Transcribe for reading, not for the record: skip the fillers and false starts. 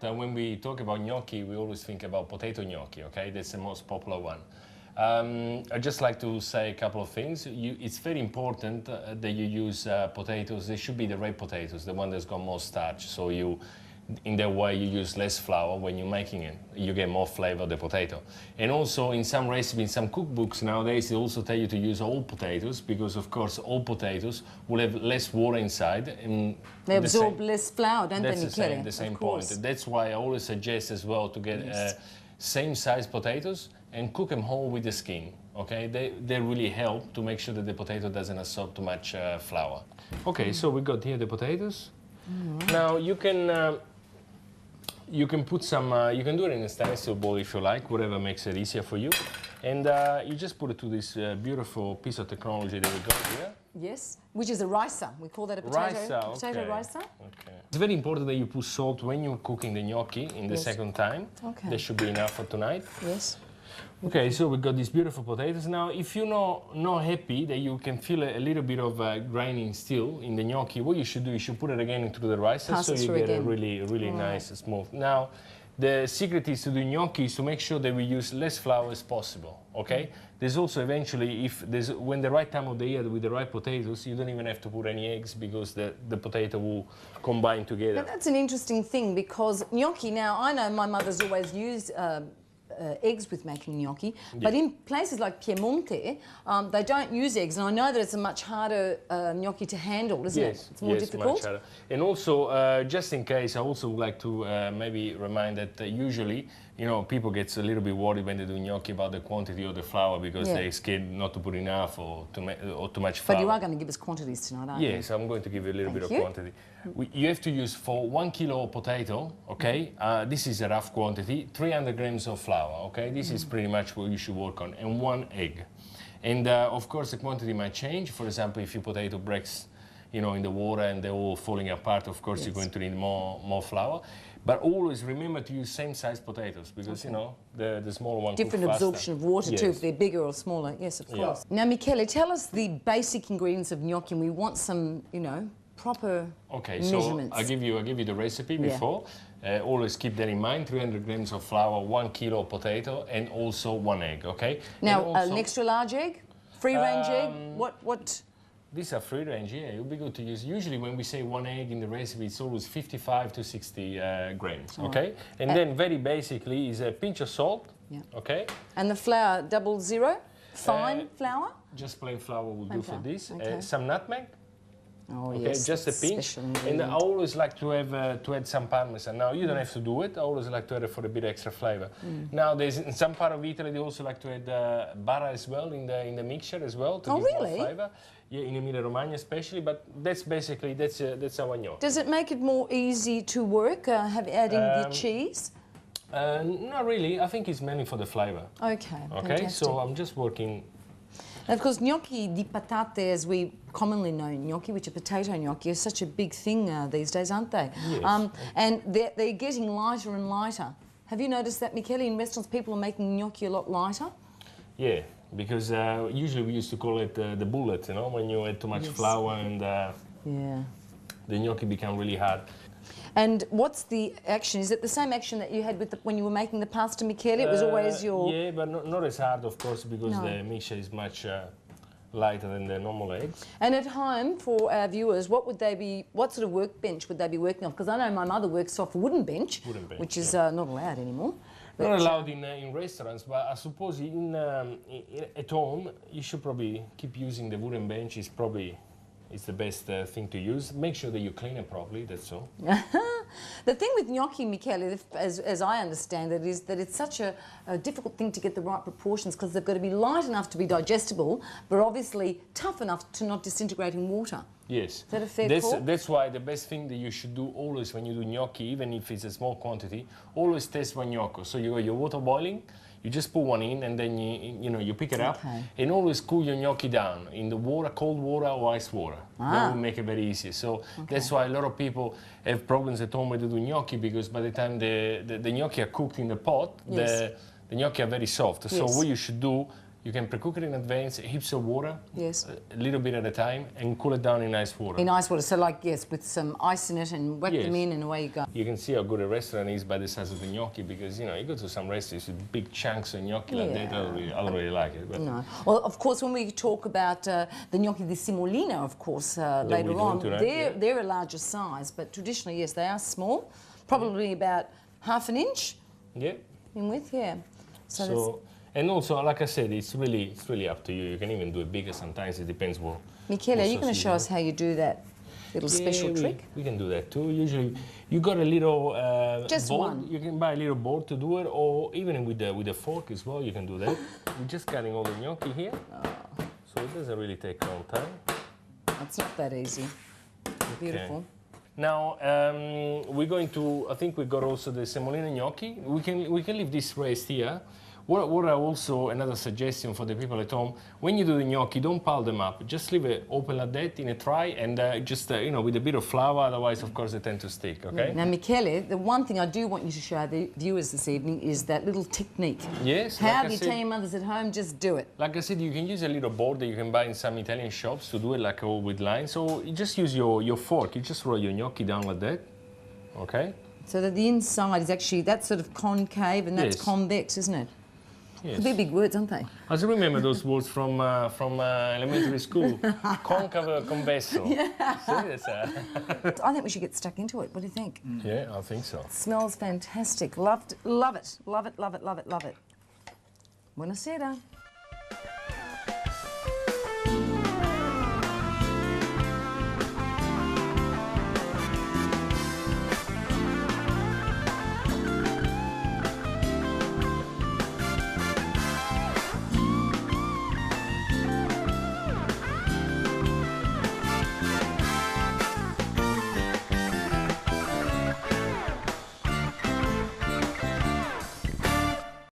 when we talk about gnocchi, we always think about potato gnocchi, okay? That's the most popular one. I'd just like to say a couple of things. It's very important that you use potatoes. They should be the red potatoes, the one that's got more starch. So in that way, you use less flour when you're making it. You get more flavor of the potato. And also, in some recipes, in some cookbooks nowadays, they also tell you to use all potatoes because, of course, all potatoes will have less water inside. And they absorb less flour, don't they, Michele? That's the same point. That's why I always suggest as well to get same size potatoes and cook them whole with the skin. Okay, they really help to make sure that the potato doesn't absorb too much flour. Okay, so we got here the potatoes. Now you can put some, you can do it in a stainless steel bowl if you like, whatever makes it easier for you. And you just put it to this beautiful piece of technology that we got here. Yes, which is a ricer. We call that a potato ricer. Okay. It's very important that you put salt when you're cooking the gnocchi in the second time. Okay. That should be enough for tonight. Yes. Okay, so we got these beautiful potatoes. Now, if you're not happy that you can feel a little bit of graining still in the gnocchi, what you should do, you should put it again into the ricer so you get a really nice, smooth. Now, the secret is to do gnocchi is to make sure that we use less flour as possible, okay? There's also eventually, when the right time of the year with the right potatoes, you don't even have to put any eggs because the potato will combine together. But that's an interesting thing because gnocchi, now I know my mother's always used eggs with making gnocchi, but in places like Piemonte, they don't use eggs, and I know that it's a much harder gnocchi to handle, isn't it? It's more difficult. Much harder. And also, just in case, I also would like to maybe remind that usually, you know, people get a little bit worried when they do gnocchi about the quantity of the flour because they're scared not to put enough or too much flour. But you are going to give us quantities tonight, aren't you? Yes, I'm going to give you a little bit of quantity. You have to use for 1 kilo of potato, okay? This is a rough quantity, 300 grams of flour, okay? This is pretty much what you should work on, and 1 egg. And of course, the quantity might change. For example, if your potato breaks, you know, in the water and they're all falling apart, of course, you're going to need more flour. But always remember to use same size potatoes because, you know, the smaller one different absorption of water too, if they're bigger or smaller. Yes, of course. Now, Michele, tell us the basic ingredients of gnocchi. We want some, you know, proper measurements. So I'll give you the recipe before. Always keep that in mind, 300 grams of flour, 1 kilo of potato, and also 1 egg, okay? Now, also, an extra large egg? Free-range egg? What? These are free-range, yeah. It would be good to use. Usually when we say 1 egg in the recipe, it's always 55 to 60 grams, okay? And then very basically is a pinch of salt, okay? And the flour, 00? Fine flour? Just plain flour will do for this. Okay. Some nutmeg. Oh, okay, yes, just a pinch. And I always like to have to add some parmesan. Now, you don't have to do it. I always like to add it for a bit extra flavor. Now, there's in some part of Italy, they also like to add butter as well in the mixture as well to give more flavor. Yeah, in Emilia-Romagna especially, but that's basically, that's our gnocchi. Does it make it more easy to work, adding the cheese? Not really. I think it's mainly for the flavor. Okay, fantastic. So I'm just working. And of course, gnocchi di patate, as we commonly know gnocchi, which are potato gnocchi, are such a big thing these days, aren't they? Yes. And they're getting lighter and lighter. Have you noticed that, Michele? In restaurants, people are making gnocchi a lot lighter? Yeah, because usually we used to call it the bullet, you know, when you add too much flour and the gnocchi become really hard. And what's the action? Is it the same action that you had with when you were making the pasta, Michele? It was always your... Yeah, but not as hard, of course, because the mixture is much lighter than the normal eggs. And at home, for our viewers, what sort of workbench would they be working off? Because I know my mother works off a wooden bench which is not allowed anymore. But not allowed in restaurants, but I suppose at home, you should probably keep using the wooden bench. It's the best thing to use. Make sure that you clean it properly, that's all. The thing with gnocchi, Michele, as I understand it, is that it's such a difficult thing to get the right proportions because they've got to be light enough to be digestible, but obviously tough enough to not disintegrate in water. Yes. Is that a fair call? That's why the best thing that you should do always when you do gnocchi, even if it's a small quantity, always test one gnocchi. So you got your water boiling, you just put one in and then you pick it up and always cool your gnocchi down in the water, cold water or ice water. That will make it very easy. So that's why a lot of people have problems at home when they do gnocchi because by the time the gnocchi are cooked in the pot, the gnocchi are very soft. So what you should do, You can pre-cook it in advance, heaps of water, Yes. a little bit at a time, and cool it down in ice water. In ice water, so like, yes, with some ice in it and whack them Yes. in and away you go. You can see how good a restaurant is by the size of the gnocchi, because you know you go to some restaurants with big chunks of gnocchi like that. I don't really like it. But No. Well, of course, when we talk about the gnocchi di semolina, of course, later on, they're a larger size, but traditionally, yes, they are small, probably about half an inch yeah. in width, yeah. So and also, like I said, it's really up to you. You can even do it bigger sometimes. It depends what. Michele, are you going to show us how you do that little special trick? We can do that too. Usually, you got a little just board. one. You can buy a little board to do it, or even with a fork as well. You can do that. We're just cutting all the gnocchi here, so it doesn't really take a long time. It's not that easy. Beautiful. Now we're going to. I think we got also the semolina gnocchi. We can leave this rest here. What are also another suggestion for the people at home, when you do the gnocchi, don't pile them up. Just leave it open like that in a tray and just, you know, with a bit of flour, otherwise, of course, they tend to stick, okay? Now, Michele, the one thing I do want you to show the viewers this evening is that little technique. Yes. How do you tell your mothers at home, just do it? Like I said, you can use a little board that you can buy in some Italian shops to do it like all with lines. So you just use your fork. You just roll your gnocchi down like that, okay? So that the inside is actually, that's sort of concave and that's convex, isn't it? Yes. They're big words, aren't they? I still remember those words from elementary school. Concave, convesso. Yeah. See, I think we should get stuck into it. What do you think? Yeah, I think so. It smells fantastic. Love it, love it, love it, love it, love it. Buonasera.